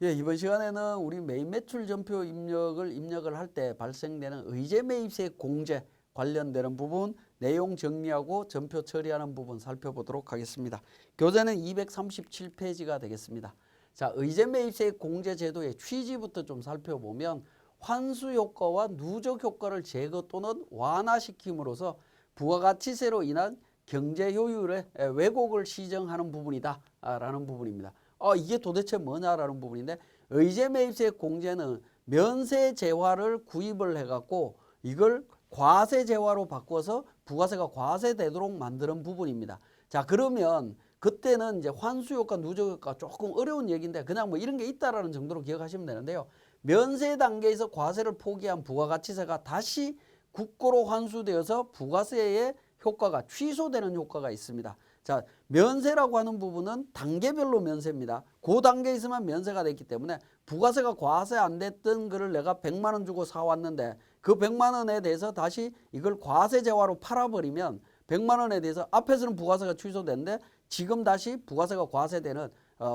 예, 이번 시간에는 우리 매입 매출 전표 입력을 할 때 발생되는 의제 매입세액 공제 관련되는 부분 내용 정리하고 전표 처리하는 부분 살펴보도록 하겠습니다. 교재는 237페이지가 되겠습니다. 자, 의제 매입세액 공제 제도의 취지부터 좀 살펴보면 환수 효과와 누적 효과를 제거 또는 완화시킴으로써 부가가치세로 인한 경제 효율의 왜곡을 시정하는 부분이다 라는 부분입니다. 이게 도대체 뭐냐라는 부분인데, 의제 매입세액 공제는 면세 재화를 구입을 해갖고 이걸 과세 재화로 바꿔서 부가세가 과세되도록 만드는 부분입니다. 자, 그러면 그때는 이제 환수효과, 누적효과 조금 어려운 얘기인데 그냥 뭐 이런 게 있다라는 정도로 기억하시면 되는데요. 면세 단계에서 과세를 포기한 부가가치세가 다시 국고로 환수되어서 부가세의 효과가 취소되는 효과가 있습니다. 자, 면세라고 하는 부분은 단계별로 면세입니다. 그 단계에 있으면 면세가 됐기 때문에 부가세가 과세 안 됐던 거를 내가 100만 원 주고 사왔는데 그 100만 원에 대해서 다시 이걸 과세 재화로 팔아버리면 100만 원에 대해서 앞에서는 부가세가 취소됐는데 지금 다시 부가세가 과세되는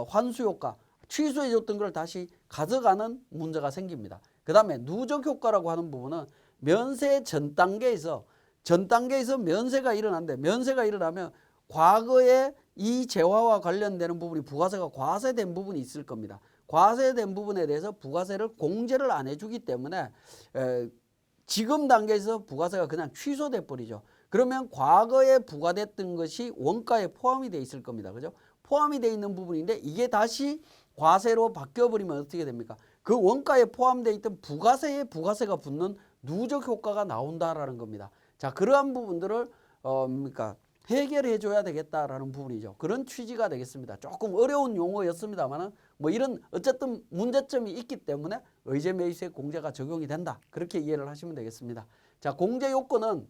환수효과, 취소해줬던 걸 다시 가져가는 문제가 생깁니다. 그 다음에 누적효과라고 하는 부분은 면세 전 단계에서 면세가 일어난대. 면세가 일어나면 과거에 이 재화와 관련되는 부분이 부가세가 과세된 부분이 있을 겁니다. 과세된 부분에 대해서 부가세를 공제를 안 해주기 때문에 지금 단계에서 부가세가 그냥 취소돼 버리죠. 그러면 과거에 부과됐던 것이 원가에 포함이 돼 있을 겁니다. 그죠? 포함이 돼 있는 부분인데 이게 다시 과세로 바뀌어버리면 어떻게 됩니까? 그 원가에 포함되어 있던 부가세에 부가세가 붙는 누적 효과가 나온다라는 겁니다. 자, 그러한 부분들을 해결해 줘야 되겠다라는 부분이죠. 그런 취지가 되겠습니다. 조금 어려운 용어였습니다만은 뭐 이런 어쨌든 문제점이 있기 때문에 의제 매입세액 공제가 적용이 된다. 그렇게 이해를 하시면 되겠습니다. 자, 공제 요건은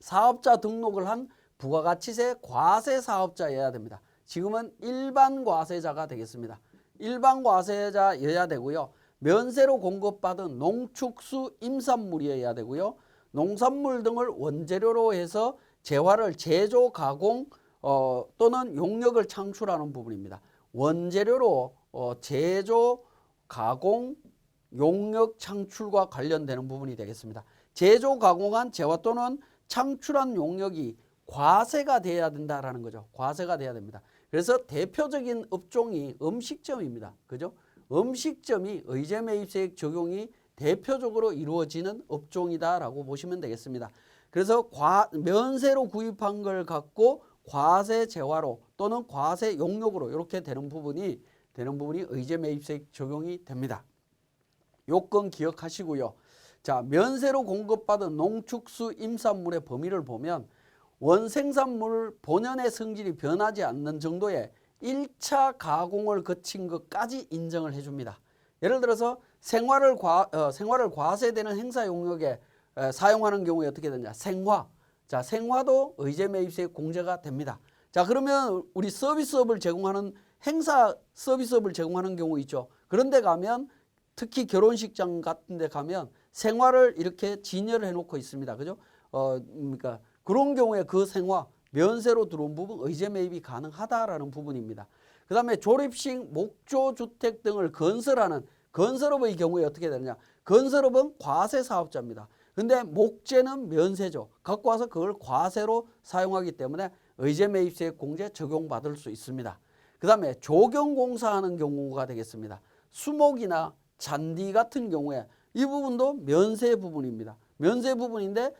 사업자 등록을 한 부가가치세 과세 사업자여야 됩니다. 지금은 일반 과세자가 되겠습니다. 일반 과세자여야 되고요. 면세로 공급받은 농축수 임산물이어야 되고요. 농산물 등을 원재료로 해서 재화를 제조, 가공 또는 용역을 창출하는 부분입니다. 원재료로 제조, 가공, 용역 창출과 관련되는 부분이 되겠습니다. 제조, 가공한 재화 또는 창출한 용역이 과세가 돼야 된다라는 거죠. 과세가 돼야 됩니다. 그래서 대표적인 업종이 음식점입니다. 그죠? 음식점이 의제 매입세액 적용이 대표적으로 이루어지는 업종이다라고 보시면 되겠습니다. 그래서 면세로 구입한 걸 갖고 과세 재화로 또는 과세 용역으로 이렇게 되는 부분이 의제 매입세액 적용이 됩니다. 요건 기억하시고요. 자, 면세로 공급받은 농축수 임산물의 범위를 보면 원생산물 본연의 성질이 변하지 않는 정도의 1차 가공을 거친 것까지 인정을 해줍니다. 예를 들어서 생활을 과세되는 행사 용역에 사용하는 경우에 어떻게 되냐? 생화. 자, 생화도 의제 매입세액 공제가 됩니다. 자, 그러면 우리 서비스업을 제공하는 행사 서비스업을 제공하는 경우 있죠. 그런데 가면 특히 결혼식장 같은 데 가면 생화를 이렇게 진열을 해놓고 있습니다. 그죠? 그런 경우에 그 생화, 면세로 들어온 부분 의제 매입이 가능하다라는 부분입니다. 그 다음에 조립식 목조주택 등을 건설하는 건설업의 경우에 어떻게 되느냐? 건설업은 과세 사업자입니다. 근데 목재는 면세죠. 갖고 와서 그걸 과세로 사용하기 때문에 의제 매입세액 공제 적용받을 수 있습니다. 그 다음에 조경공사하는 경우가 되겠습니다. 수목이나 잔디 같은 경우에 이 부분도 면세 부분입니다. 면세 부분인데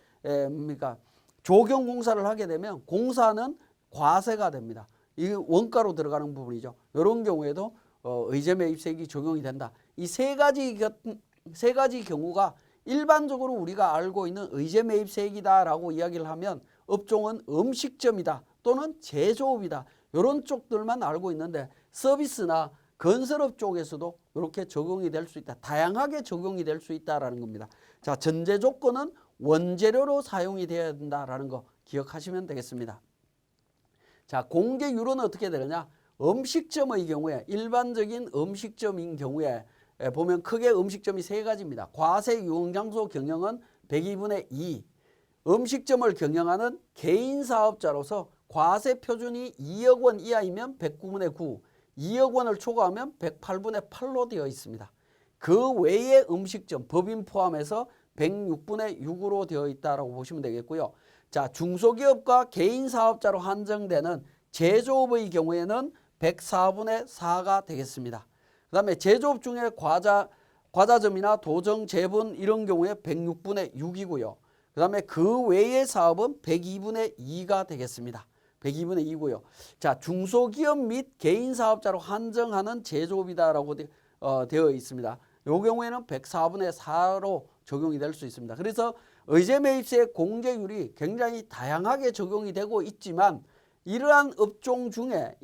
조경공사를 하게 되면 공사는 과세가 됩니다. 이 원가로 들어가는 부분이죠. 이런 경우에도 의제 매입세액이 적용이 된다. 이 세 가지 경우가 일반적으로 우리가 알고 있는 의제 매입세액이다라고 이야기를 하면 업종은 음식점이다 또는 제조업이다. 이런 쪽들만 알고 있는데 서비스나 건설업 쪽에서도 이렇게 적용이 될 수 있다. 다양하게 적용이 될 수 있다라는 겁니다. 자, 전제 조건은 원재료로 사용이 되어야 된다라는 거 기억하시면 되겠습니다. 자, 공제율은 어떻게 되느냐? 음식점의 경우에 일반적인 음식점인 경우에 보면 크게 음식점이 세 가지입니다. 과세 유흥장소 경영은 102분의 2. 음식점을 경영하는 개인 사업자로서 과세 표준이 2억 원 이하이면 109분의 9. 2억 원을 초과하면 108분의 8로 되어 있습니다. 그 외의 음식점 법인 포함해서 106분의 6으로 되어 있다라고 보시면 되겠고요. 자, 중소기업과 개인 사업자로 한정되는 제조업의 경우에는 104분의 4가 되겠습니다. 그 다음에 제조업 중에 과자점이나 도정, 제분 이런 경우에 106분의 6이고요. 그 다음에 그 외의 사업은 102분의 2가 되겠습니다. 102분의 2고요. 자, 중소기업 및 개인 사업자로 한정하는 제조업이다라고 되어 있습니다. 이 경우에는 104분의 4로 적용이 될 수 있습니다. 그래서 의제 매입세 공제율이 굉장히 다양하게 적용이 되고 있지만 이러한 업종 중에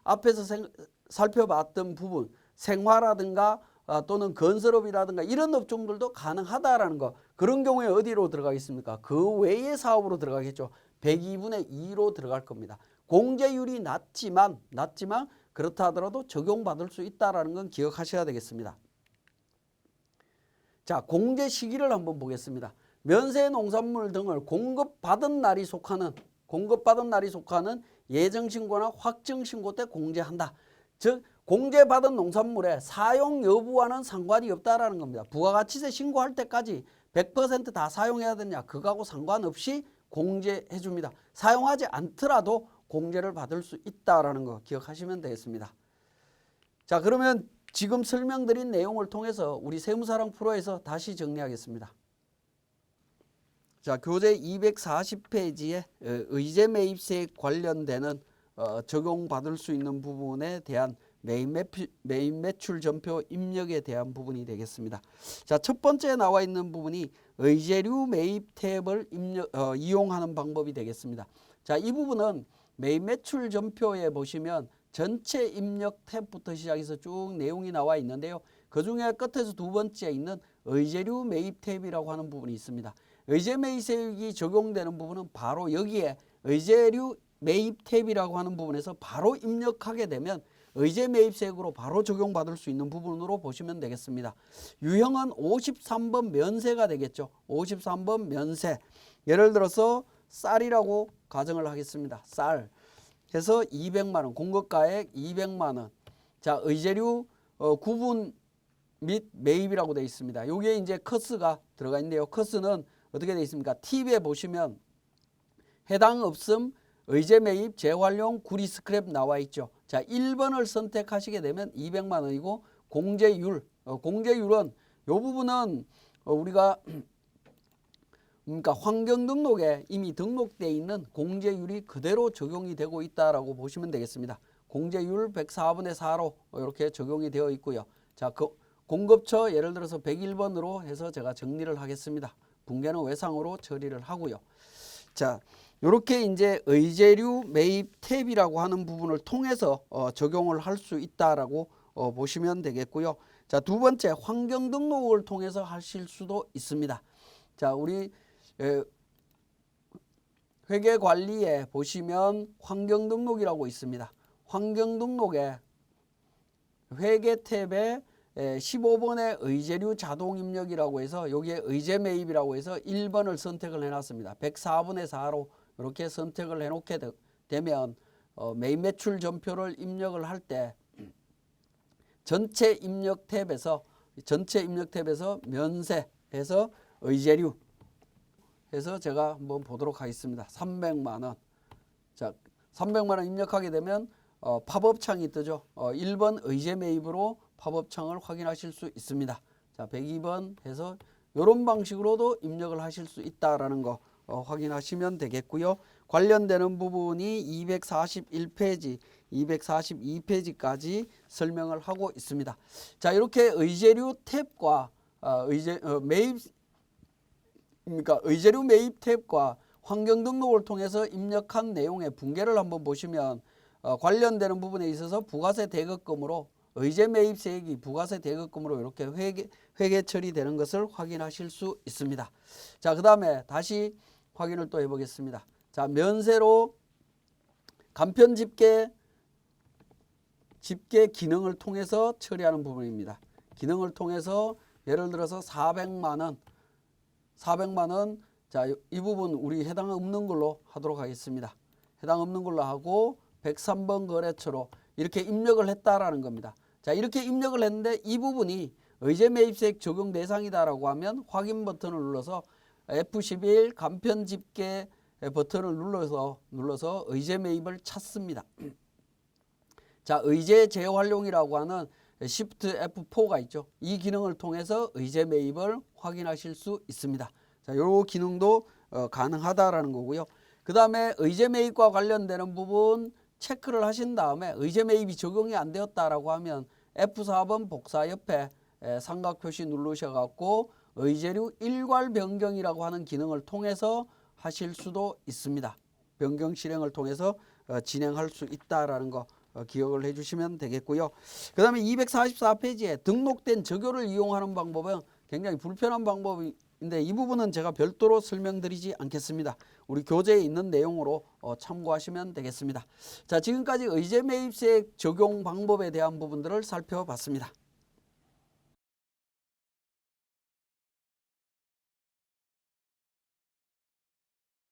앞에서 살펴봤던 부분, 생화라든가 또는 건설업이라든가 이런 업종들도 가능하다라는 거. 그런 경우에 어디로 들어가겠습니까? 그 외의 사업으로 들어가겠죠. 102분의 2로 들어갈 겁니다. 공제율이 낮지만 그렇다 하더라도 적용받을 수 있다는 건 기억하셔야 되겠습니다. 자, 공제 시기를 한번 보겠습니다. 면세 농산물 등을 공급받은 날이 속하는 예정신고나 확정신고 때 공제한다. 즉 공제받은 농산물의 사용 여부와는 상관이 없다라는 겁니다. 부가가치세 신고할 때까지 100% 다 사용해야 되냐, 그거하고 상관없이 공제해 줍니다. 사용하지 않더라도 공제를 받을 수 있다라는 거 기억하시면 되겠습니다. 자, 그러면 지금 설명드린 내용을 통해서 우리 세무사랑 프로에서 다시 정리하겠습니다. 자, 교재 240페이지에 의제 매입세에 관련되는 적용받을 수 있는 부분에 대한 매입 매출 전표 입력에 대한 부분이 되겠습니다. 자, 첫 번째 나와 있는 부분이 의제류 매입 탭을 이용하는 방법이 되겠습니다. 자, 이 부분은 매입 매출 전표에 보시면 전체 입력 탭부터 시작해서 쭉 내용이 나와 있는데요. 그 중에 끝에서 두 번째 있는 의제류 매입 탭이라고 하는 부분이 있습니다. 의제 매입세액이 적용되는 부분은 바로 여기에 의제류 매입 탭이라고 하는 부분에서 바로 입력하게 되면 의제 매입세액으로 바로 적용받을 수 있는 부분으로 보시면 되겠습니다. 유형은 53번 면세가 되겠죠. 53번 면세. 예를 들어서 쌀이라고 가정을 하겠습니다. 쌀. 해서 200만 원, 공급가액 200만 원. 자, 의제류 구분 및 매입이라고 되어 있습니다. 여기에 이제 커스가 들어가 있는데요. 커스는 어떻게 되어 있습니까? 팁에 보시면 해당 없음 의제 매입 재활용 구리 스크랩 나와 있죠. 자, 1번을 선택하시게 되면 200만 원이고 공제율, 공제율은 이 부분은 우리가 그러니까 환경등록에 이미 등록되어 있는 공제율이 그대로 적용이 되고 있다라고 보시면 되겠습니다. 공제율 104분의 4로 이렇게 적용이 되어 있고요. 자, 그 공급처 예를 들어서 101번으로 해서 제가 정리를 하겠습니다. 붕괴는 외상으로 처리를 하고요. 자, 이렇게 이제 의제류 매입 탭이라고 하는 부분을 통해서 적용을 할 수 있다라고 보시면 되겠고요. 자, 두 번째 환경 등록을 통해서 하실 수도 있습니다. 자, 우리 회계 관리에 보시면 환경 등록이라고 있습니다. 환경 등록에 회계 탭에 15번의 의제류 자동 입력이라고 해서 여기에 의제 매입이라고 해서 1번을 선택을 해놨습니다. 104분의 4로 이렇게 선택을 해놓게 되면 매입 매출 전표를 입력을 할 때 전체 입력 탭에서 면세해서 의제류 해서 제가 한번 보도록 하겠습니다. 300만 원. 자, 300만 원 입력하게 되면 팝업 창이 뜨죠. 1번 의제 매입으로 팝업 창을 확인하실 수 있습니다. 자, 102번 해서 이런 방식으로도 입력을 하실 수 있다라는 거 확인하시면 되겠고요. 관련되는 부분이 241페이지, 242페이지까지 설명을 하고 있습니다. 자, 이렇게 의제류 탭과 의제류 매입 탭과 환경 등록을 통해서 입력한 내용의 붕괴를 한번 보시면 관련되는 부분에 있어서 부가세 대급금으로 의제 매입세액이 부가세 대급금으로 이렇게 회계 처리되는 것을 확인하실 수 있습니다. 자, 그 다음에 다시 확인을 또 해보겠습니다. 자, 면세로 간편 집계 기능을 통해서 처리하는 부분입니다. 기능을 통해서 예를 들어서 400만 원, 자, 이 부분 우리 해당 없는 걸로 하도록 하겠습니다. 해당 없는 걸로 하고 103번 거래처로 이렇게 입력을 했다라는 겁니다. 자, 이렇게 입력을 했는데 이 부분이 의제 매입세액 적용 대상이다라고 하면 확인 버튼을 눌러서 F11 간편 집계 버튼을 눌러서 의제 매입을 찾습니다. 자, 의제 재활용이라고 하는 Shift F4가 있죠. 이 기능을 통해서 의제 매입을 확인하실 수 있습니다. 자, 요 기능도 가능하다라는 거고요. 그 다음에 의제 매입과 관련되는 부분 체크를 하신 다음에 의제 매입이 적용이 안 되었다라고 하면 F4번 복사 옆에 삼각 표시 누르셔갖고 의제류 일괄 변경이라고 하는 기능을 통해서 하실 수도 있습니다. 변경 실행을 통해서 진행할 수 있다라는 거 기억을 해주시면 되겠고요. 그 다음에 244페이지에 등록된 저교를 이용하는 방법은 굉장히 불편한 방법인데 이 부분은 제가 별도로 설명드리지 않겠습니다. 우리 교재에 있는 내용으로 참고하시면 되겠습니다. 자, 지금까지 의제 매입세액 적용 방법에 대한 부분들을 살펴봤습니다.